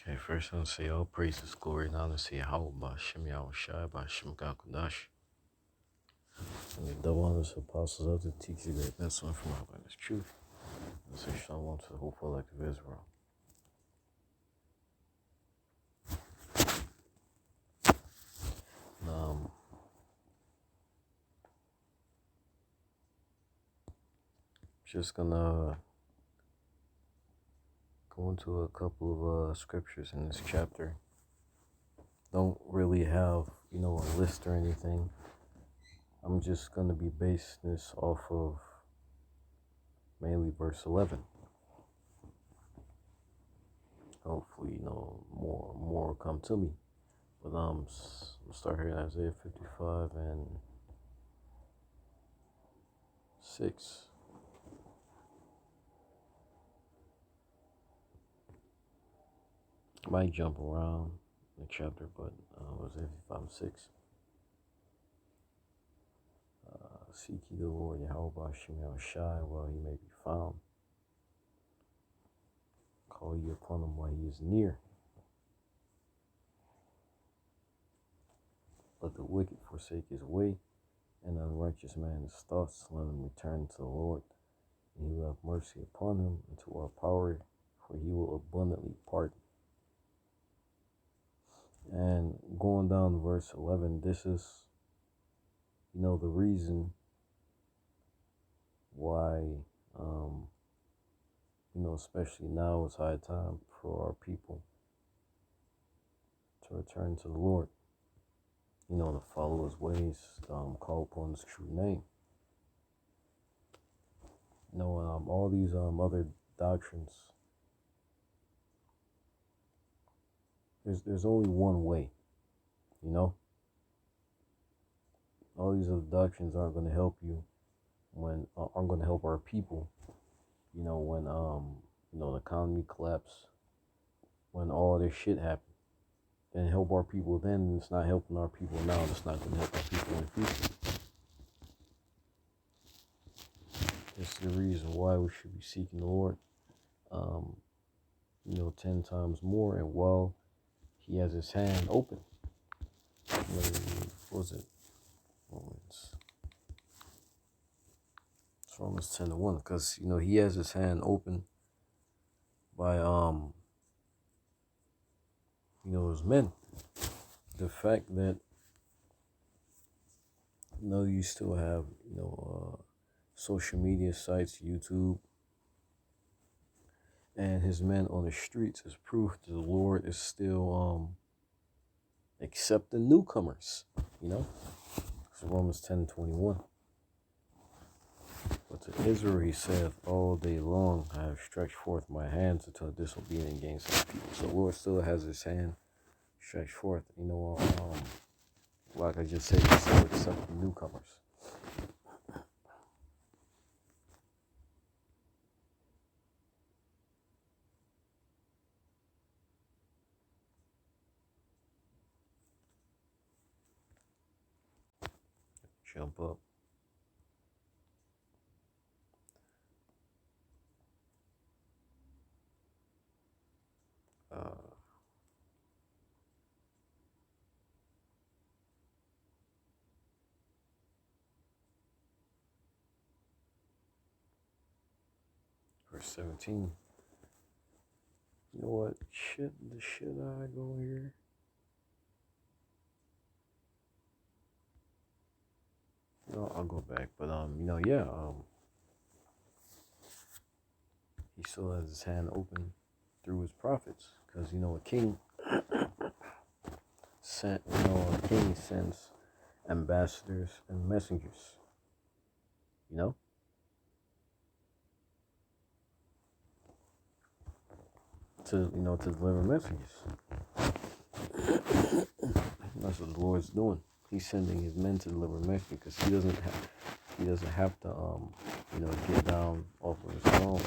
Okay, first I'm gonna say all praises, glory, and honor to Yahweh Ba'Shem Yahweh Shai Ba'Shem Gakudash. And the double honors to apostles of the teachers that that's one from our witness truth. And say shalom to the hopeful elect of Israel. Um, just gonna go into a couple of scriptures in this chapter. Don't really have, a list or anything. I'm just gonna be basing this off of mainly verse 11. Hopefully, more will come to me. But we'll start here in Isaiah 55 and 6. I might jump around the chapter, but Isaiah 55 and 6. Seek ye the Lord, Yahweh Ba'Shem Yahweh Shai, while he may be found. Call ye upon him while he is near. Let the wicked forsake his way, and the unrighteous man his thoughts. Let him return to the Lord, and he will have mercy upon him, and to our power, for he will abundantly pardon. And going down to verse 11, this is, the reason why, especially now it's high time for our people to return to the Lord, to follow his ways, call upon his true name. All these other doctrines, there's only one way, all these other doctrines aren't going to help you aren't going to help our people, when the economy collapse, when all this shit happened. And help our people then, it's not helping our people now, it's not going to help our people in the future. This is the reason why we should be seeking the Lord, 10 times more, and while he has his hand open. What was it? Romans 10:1, because, he has his hand open by, his men. The fact that, you still have, social media sites, YouTube, and his men on the streets is proof that the Lord is still accepting newcomers, It's Romans 10:21. But to Israel he saith, all day long I have stretched forth my hands until disobedient against his people. So the Lord still has his hand stretched forth, like I just said, he's still accepting newcomers. Jump up. Verse 17. You know what? The shit I go here. I'll go back, but he still has his hand open through his prophets, because a king sends ambassadors and messengers, to deliver messages. That's what the Lord's doing. He's sending his men to deliver messages, because he doesn't have to get down off of his throne.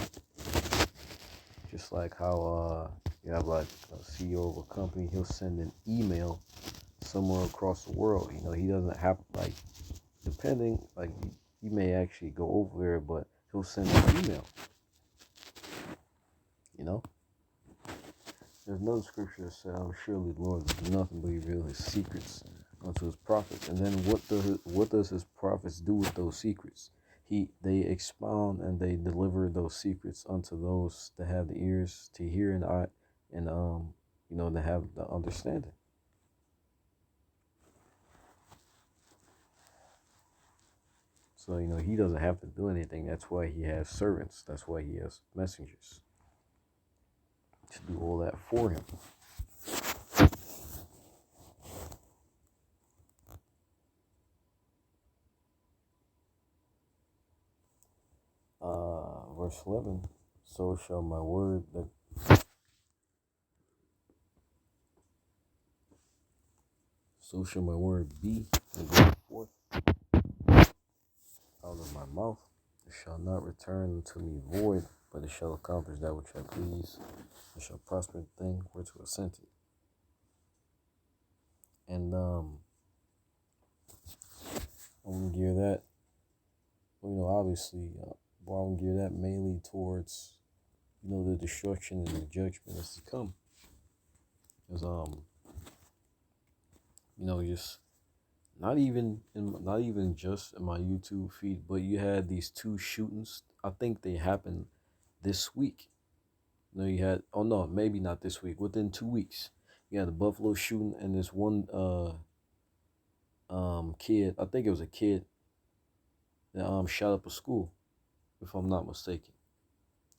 Just like how you have like a CEO of a company, he'll send an email somewhere across the world. He doesn't have, like, depending, like, he may actually go over there, but he'll send an email. There's another scripture that says, surely the Lord does nothing but reveal his secrets unto his prophets. And then what does his prophets do with those secrets? They expound and they deliver those secrets unto those that have the ears to hear and to have the understanding. So, he doesn't have to do anything. That's why he has servants. That's why he has messengers to do all that for him. Verse 11, so shall my word be and go forth out of my mouth. It shall not return unto me void, but it shall accomplish that which I please. It shall prosper the thing whereto I sent it. And I'm gonna gear that, obviously, I'm gonna gear that mainly towards, the destruction and the judgment that's to come. Because just not even just in my YouTube feed, but you had these two shootings. I think they happened this week. You had, oh no, maybe not this week. Within 2 weeks, you had the Buffalo shooting and this one kid. I think it was a kid that shot up a school, if I'm not mistaken.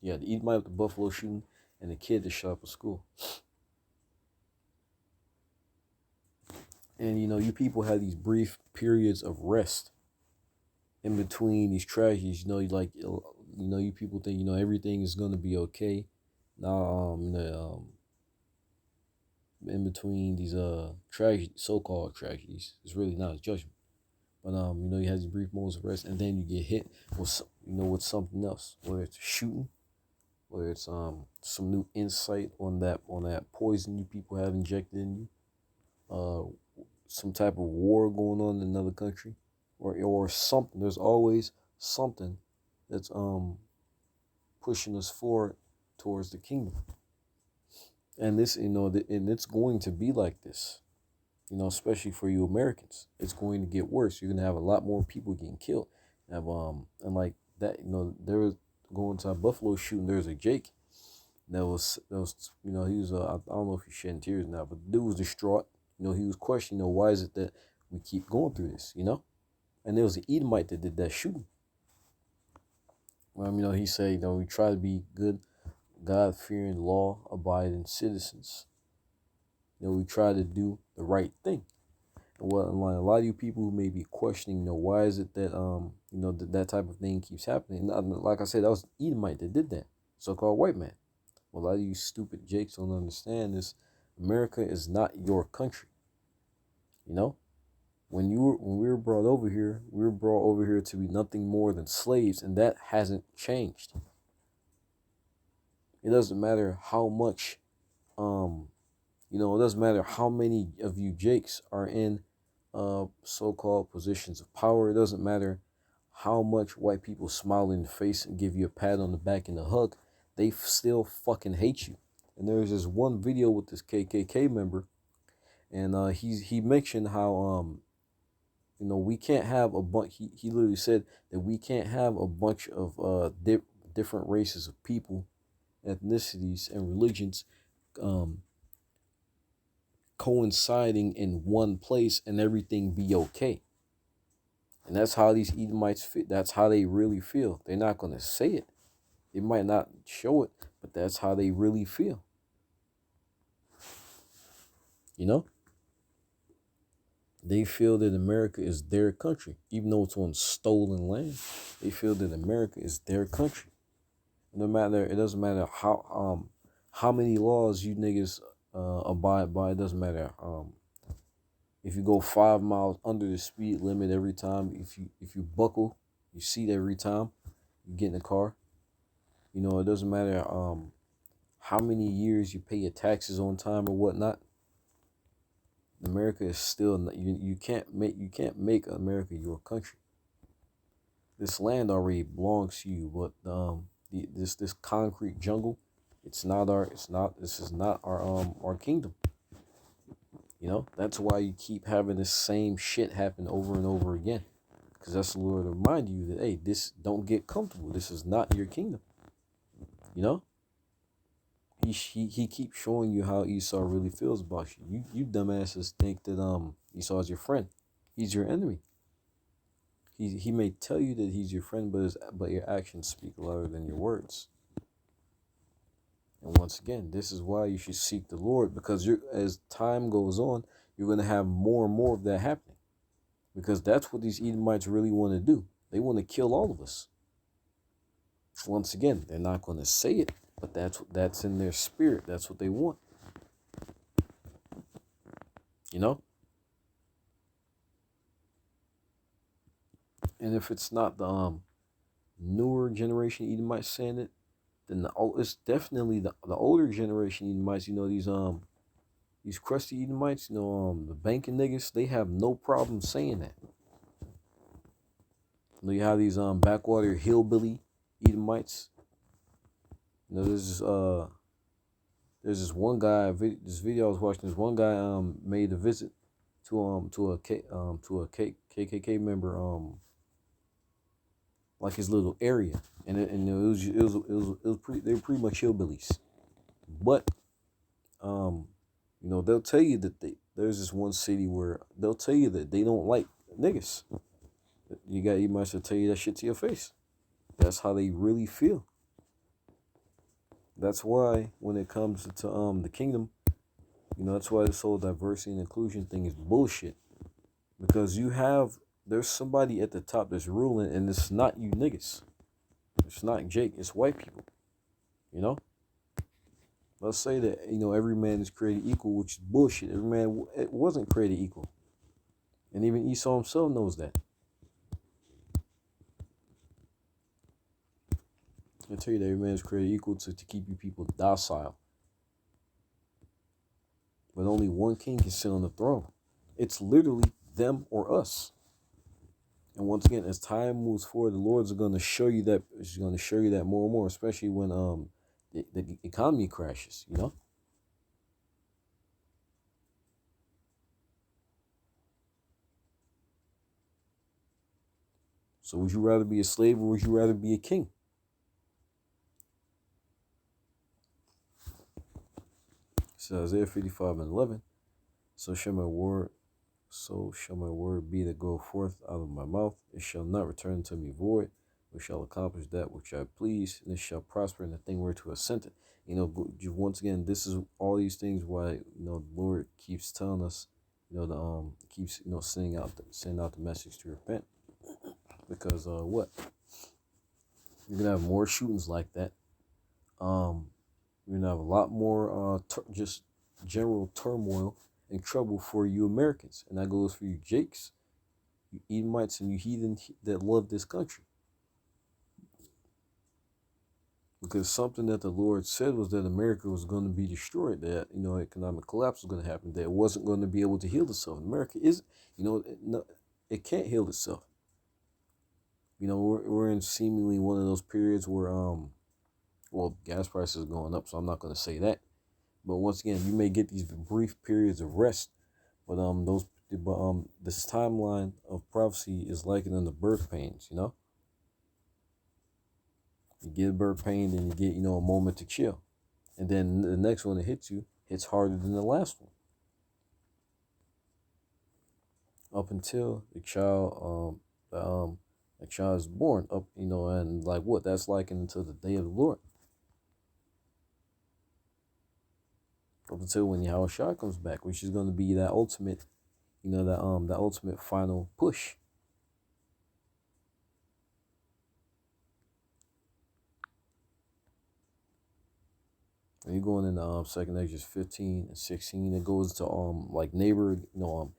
Yeah, the Edomite of the Buffalo shooting and the kid that shot up a school. And you people have these brief periods of rest in between these tragedies. You people think everything is gonna be okay. Now in between these so-called tragedies, it's really not a judgment. But you have these brief moments of rest, and then you get hit with with something else, whether it's shooting, whether it's some new insight on that poison you people have injected in you, some type of war going on in another country, or something. There's always something that's pushing us forward towards the kingdom. And this, and it's going to be like this, especially for you Americans. It's going to get worse. You're gonna have a lot more people getting killed. And like that, there was going to a Buffalo shooting. There's a Jake that was he was I don't know if he's shedding tears now, but the dude was distraught. He was questioning, why is it that we keep going through this, And there was an Edomite that did that shooting. He said, we try to be good, God-fearing, law-abiding citizens. We try to do the right thing. Well, a lot of you people who may be questioning, why is it that that type of thing keeps happening? Like I said, that was Edomite that did that, so-called white man. Well, a lot of you stupid jakes don't understand this. America is not your country. When we were brought over here, we were brought over here to be nothing more than slaves, and that hasn't changed. It doesn't matter how much, it doesn't matter how many of you jakes are in so-called positions of power. It doesn't matter how much white people smile in the face and give you a pat on the back and a hug. They still fucking hate you. And there's this one video with this KKK member, and he mentioned how we can't have a bunch. He literally said that we can't have a bunch of different races of people, ethnicities, and religions coinciding in one place and everything be okay. And that's how these Edomites feel. That's how they really feel. They're not going to say it. They might not show it, but that's how they really feel. They feel that America is their country, even though it's on stolen land. They feel that America is their country. It doesn't matter how many laws you niggas abide by. It doesn't matter if you go 5 miles under the speed limit every time. If you buckle your seat every time you get in the car. It doesn't matter how many years you pay your taxes on time or whatnot. America is still you can't make America your country. This land already belongs to you, but this concrete jungle This is not our kingdom. You know, that's why you keep having the same shit happen over and over again. Because that's the Lord to remind you that, hey, this, don't get comfortable. This is not your kingdom. You know? He keeps showing you how Esau really feels about you. You dumbasses think that Esau is your friend. He's your enemy. He may tell you that he's your friend, but your actions speak louder than your words. And once again, this is why you should seek the Lord, because as time goes on, you're going to have more and more of that happening. Because that's what these Edomites really want to do. They want to kill all of us. Once again, they're not going to say it, but that's in their spirit. That's what they want. You know? And if it's not the newer generation Edomites saying it, then it's definitely the older generation Edomites. You know, these crusty Edomites, you know, the banking niggas, they have no problem saying that. You know, you have these backwater hillbilly Edomites. You know, there's this one guy, this video I was watching, this one guy made a visit to a KKK member like his little area, and it was pretty, they were pretty much hillbillies, but you know, they'll tell you that there's this one city where they'll tell you that they don't like niggas. You might have to tell you that shit to your face. That's how they really feel. That's why when it comes to the kingdom, you know, that's why this whole diversity and inclusion thing is bullshit. Because there's somebody at the top that's ruling, and it's not you niggas. It's not Jake, it's white people. You know? Let's say that, you know, every man is created equal, which is bullshit. Every man it wasn't created equal. And even Esau himself knows that. I tell you that every man is created equal to keep you people docile. But only one king can sit on the throne. It's literally them or us. And once again, as time moves forward, the Lord's going to show you that. He's going to show you that more and more, especially when the economy crashes. You know. So would you rather be a slave or would you rather be a king? So Isaiah 55:11. So shall my word be that go forth out of my mouth. It shall not return to me void. We shall accomplish that which I please, and it shall prosper in the thing whereto I sent it. You know, once again, this is all these things why, you know, the Lord keeps telling us, you know, keeps, you know, sending out the message to repent. Because what? You're gonna have more shootings like that. You're gonna have a lot more just general turmoil and trouble for you Americans, and that goes for you Jakes, you Edomites, and you heathen that love this country. Because something that the Lord said was that America was going to be destroyed, that, you know, economic collapse was going to happen, that it wasn't going to be able to heal itself. America is, you know, it can't heal itself. You know, we're in seemingly one of those periods where well, gas prices are going up, so I'm not going to say that. But once again, you may get these brief periods of rest, but this timeline of prophecy is likened unto birth pains. You know, you get birth pain, then you get, you know, a moment to chill, and then the next one that hits harder than the last one. Up until the child is born, up, you know, and like what that's likened to the day of the Lord. Up until when Yahushua comes back, which is going to be that ultimate, you know, that ultimate final push. And you're going in Second Exodus 15 and 16, it goes to like neighbor, you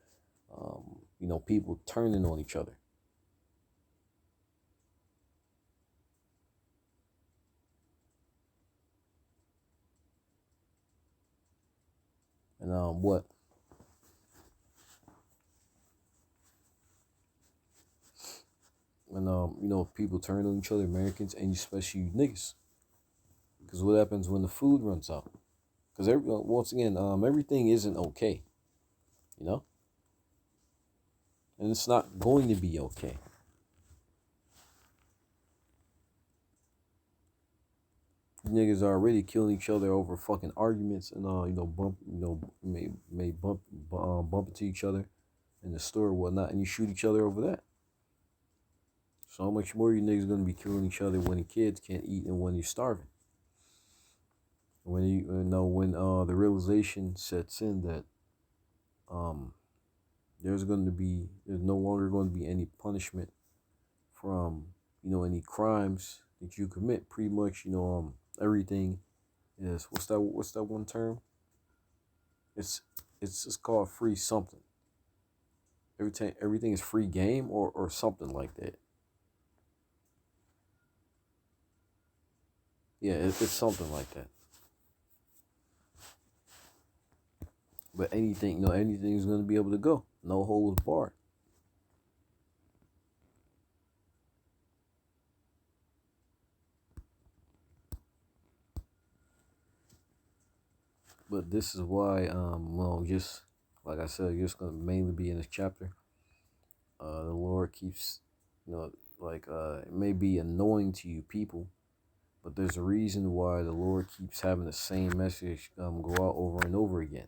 know, people turning on each other. And what? And you know, people turn on each other, Americans, and especially you niggas. Because what happens when the food runs out? Because once again, everything isn't okay, you know, and it's not going to be okay. Niggas are already killing each other over fucking arguments and bump into each other in the store or whatnot, and you shoot each other over that. So how much more you niggas gonna be killing each other when the kids can't eat and when you're starving? When the realization sets in that there's no longer going to be any punishment from any crimes that you commit. Pretty much everything is what's that one term? It's called free something. Everything is free game or something like that. Yeah, it's something like that. But anything is going to be able to go. No holds barred. But this is why, just like I said, just going to mainly be in this chapter. The Lord keeps, it may be annoying to you people, but there's a reason why the Lord keeps having the same message go out over and over again.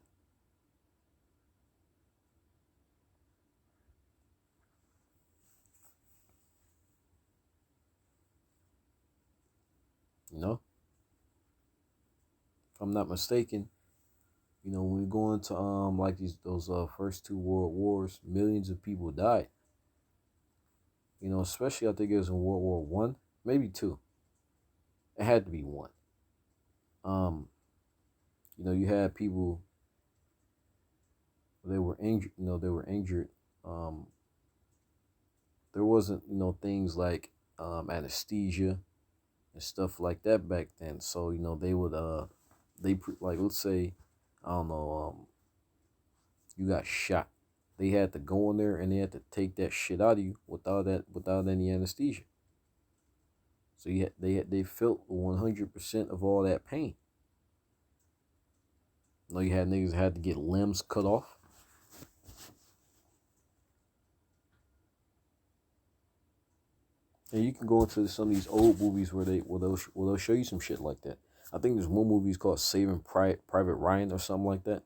You know? If I'm not mistaken, when we go into like those first two world wars, millions of people died. Especially I think it was in World War One, maybe two. It had to be one. You had people, they were injured. They were injured. There wasn't things like anesthesia and stuff like that back then. So they would like, let's say, I don't know, you got shot. They had to go in there and they had to take that shit out of you without any anesthesia. So they felt 100% of all that pain. You had niggas that had to get limbs cut off. And you can go into some of these old movies where they'll show you some shit like that. I think there's one movie called Saving Private Ryan or something like that,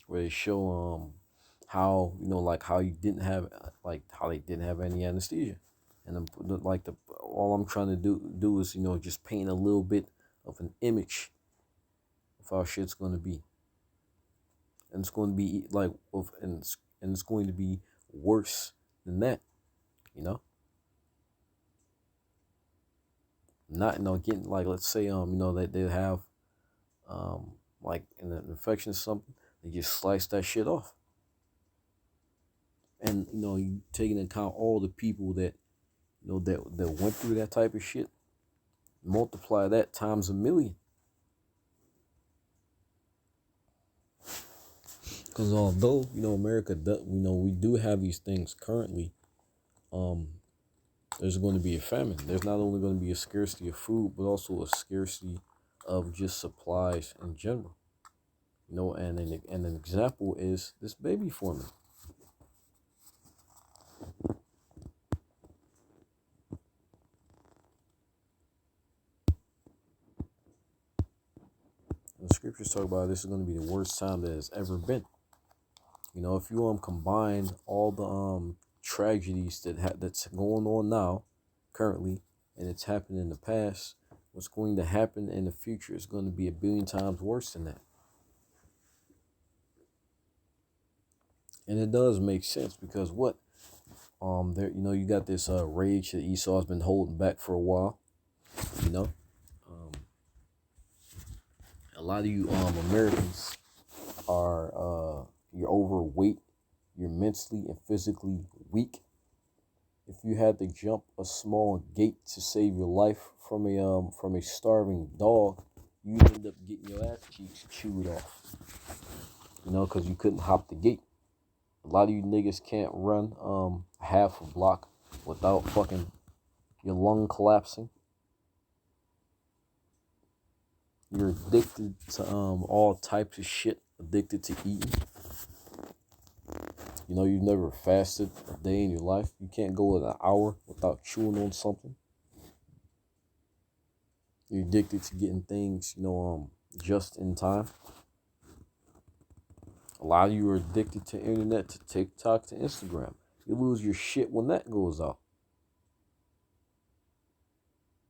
where they show how how you didn't have how they didn't have any anesthesia, and all I'm trying to do is just paint a little bit of an image of how shit's gonna be, and it's going to be and it's going to be worse than that, Not getting let's say that they have like an infection or something, they just slice that shit off. And you taking into account all the people that that went through that type of shit, multiply that times 1,000,000. Because although America we do have these things currently, there's going to be a famine. There's not only going to be a scarcity of food, but also a scarcity of just supplies in general. And an example is this baby formula. The scriptures talk about this is going to be the worst time that has ever been. If you combine all the tragedies that's going on now, currently, and it's happened in the past, what's going to happen in the future is going to be 1,000,000,000 times worse than that. And it does make sense because there you got this rage that Esau's been holding back for a while. A lot of you Americans are you're overweight, you're mentally and physically weak. If you had to jump a small gate to save your life from a starving dog, you end up getting your ass cheeks chewed off. Because you couldn't hop the gate. A lot of you niggas can't run half a block without fucking your lung collapsing. You're addicted to all types of shit. Addicted to eating. You know, you've never fasted a day in your life. You can't go an hour without chewing on something. You're addicted to getting things, just in time. A lot of you are addicted to internet, to TikTok, to Instagram. You lose your shit when that goes out.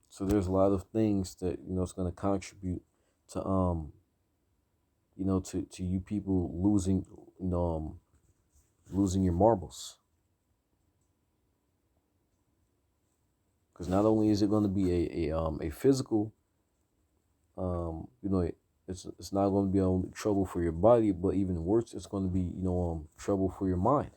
So there's a lot of things that, it's going to contribute to, to you people losing, losing your marbles. Because not only is it going to be a physical, it's not going to be only trouble for your body, but even worse, it's going to be, trouble for your mind.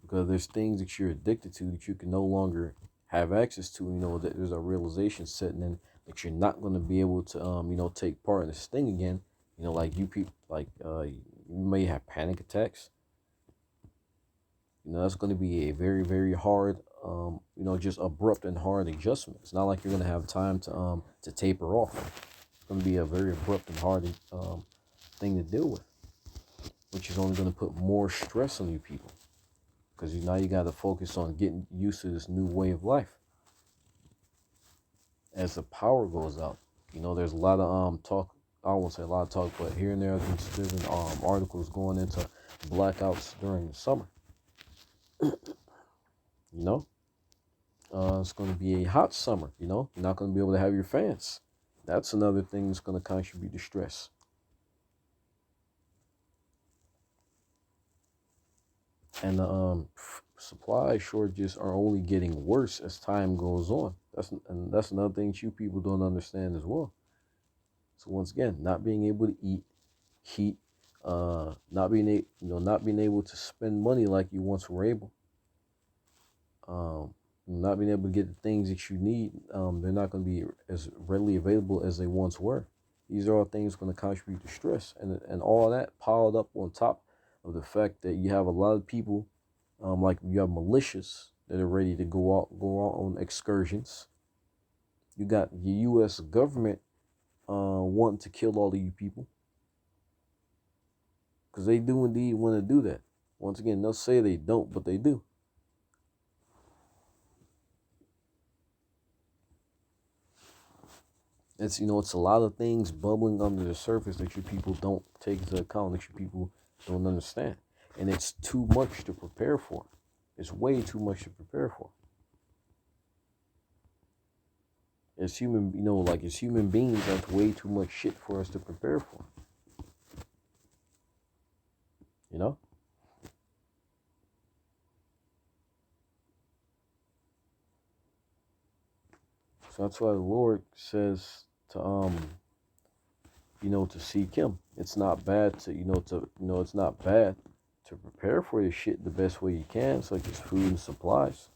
Because there's things that you're addicted to that you can no longer have access to. That there's a realization setting in that you're not going to be able to, take part in this thing again. Like you people, you may have panic attacks. That's going to be a very, very hard, just abrupt and hard adjustment. It's not like you're going to have time to taper off. It's going to be a very abrupt and hard thing to deal with, which is only going to put more stress on you people. Because now you got to focus on getting used to this new way of life. As the power goes out, there's a lot of talk. I won't say a lot of talk, but here and there, there's been articles going into blackouts during the summer. It's going to be a hot summer. You're not going to be able to have your fans. That's another thing that's going to contribute to stress. And the supply shortages are only getting worse as time goes on. That's another thing you people don't understand as well. So once again, not being able to eat, heat, not being able to spend money like you once were able. Not being able to get the things that you need, they're not going to be as readily available as they once were. These are all things going to contribute to stress, and all that piled up on top of the fact that you have a lot of people, like you have militias that are ready to go out on excursions. You got the U.S. government wanting to kill all of you people, because they do indeed want to do that. Once again, they'll say they don't, but they do. It's a lot of things bubbling under the surface that you people don't take into account, that you people don't understand. And it's too much to prepare for. It's way too much to prepare for. As human beings, that's way too much shit for us to prepare for. So that's why the Lord says to to seek Him. It's not bad to it's not bad to prepare for your shit the best way you can, such as food and supplies.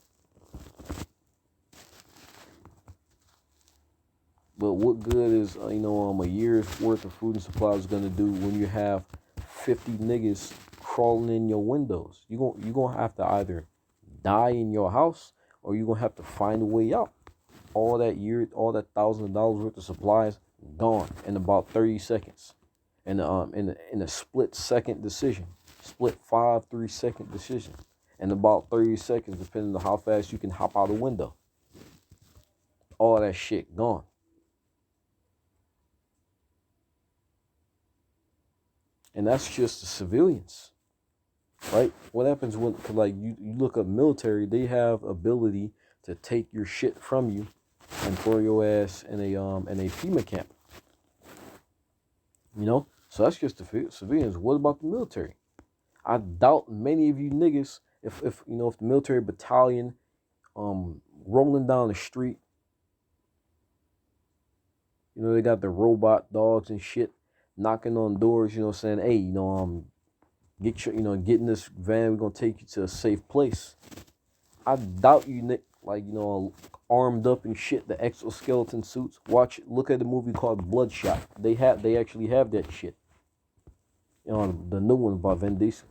But what good is a year's worth of food and supplies gonna do when you have 50 niggas crawling in your windows? You gonna have to either die in your house, or you gonna have to find a way out. All that $1,000 worth of supplies gone in about 30 seconds, in a split second decision, split 3-second decision, in about 30 seconds, depending on how fast you can hop out a window. All that shit gone. And that's just the civilians, right? What happens when, you look up military, they have ability to take your shit from you and throw your ass in a FEMA camp. So that's just the civilians. What about the military? I doubt many of you niggas, if the military battalion rolling down the street, they got the robot dogs and shit knocking on doors, saying, hey, get in this van, we're gonna take you to a safe place. I doubt you, armed up and shit, the exoskeleton suits. Look at the movie called Bloodshot. They actually have that shit. The new one by Vin Diesel.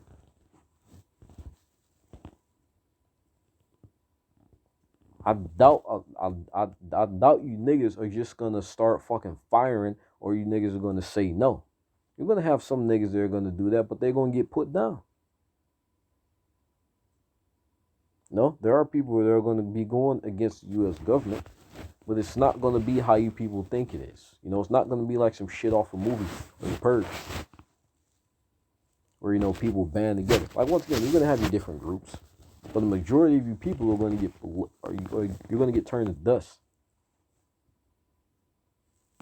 I doubt you niggas are just gonna start fucking firing, or you niggas are gonna say no. You're gonna have some niggas that are gonna do that, but they're gonna get put down. No, there are people that are gonna be going against the U.S. government, but it's not gonna be how you people think it is. You know, it's not gonna be like some shit off a movie or The Purge, where people band together. Like once again, you're gonna have your different groups, but the majority of you people are gonna get you're gonna get turned to dust.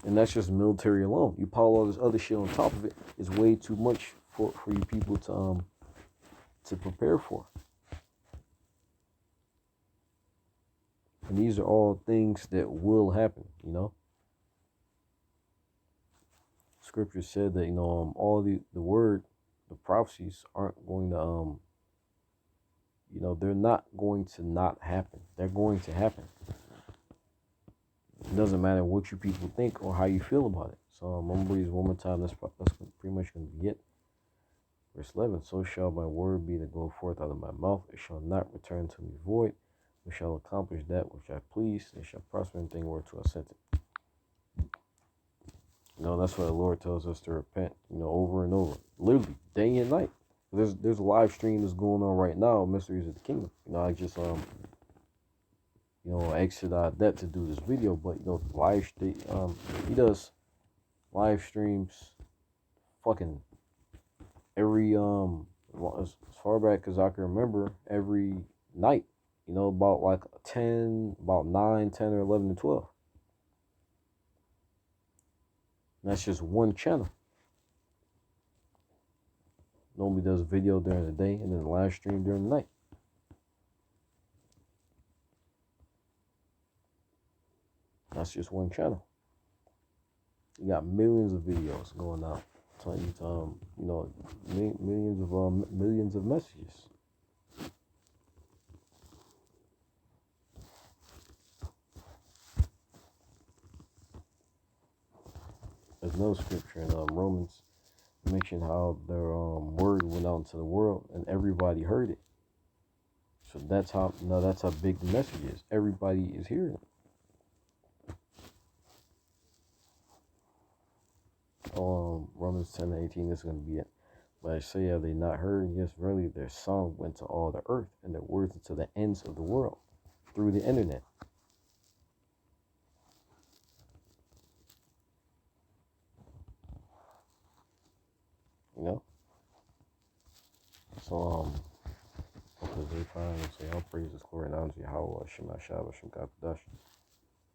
And that's just military alone. You pile all this other shit on top of it, it's way too much for you people to prepare for. And these are all things that will happen, Scripture said that, all the word, the prophecies aren't going to they're not going to not happen. They're going to happen. It doesn't matter what you people think or how you feel about it. So I'm going to read this one more time. That's pretty much going to be it. Verse 11, so shall my word be that go forth out of my mouth. It shall not return to me void. It shall accomplish that which I please. It shall prosper in thing whereto I sent it. That's why the Lord tells us to repent, over and over. Literally, day and night. There's a live stream that's going on right now, Mysteries of the Kingdom. I just exit that to do this video, but he does live streams fucking every as far back as I can remember, every night, about like 9, 10 or 11 and 12. And that's just one channel. Normally does video during the day and then live stream during the night. That's just one channel. You got millions of videos going out, telling you, millions of messages. There's no scripture in Romans mention how their word went out into the world and everybody heard it. So that's how big the message is. Everybody is hearing it. Romans 10:18, this is going to be it. But I say, have they not heard? Yes, verily, their song went to all the earth, and their words to the ends of the world, through the internet. So, because they find and say, all praises, glory, and honor to Yahweh, Shema Shabbat, Shem Kakadash,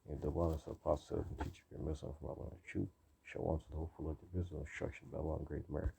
and the one of apostle and teacher, your mission from Allah, truth, shall want to the hopeful of the visible instruction, Babylon, Great America.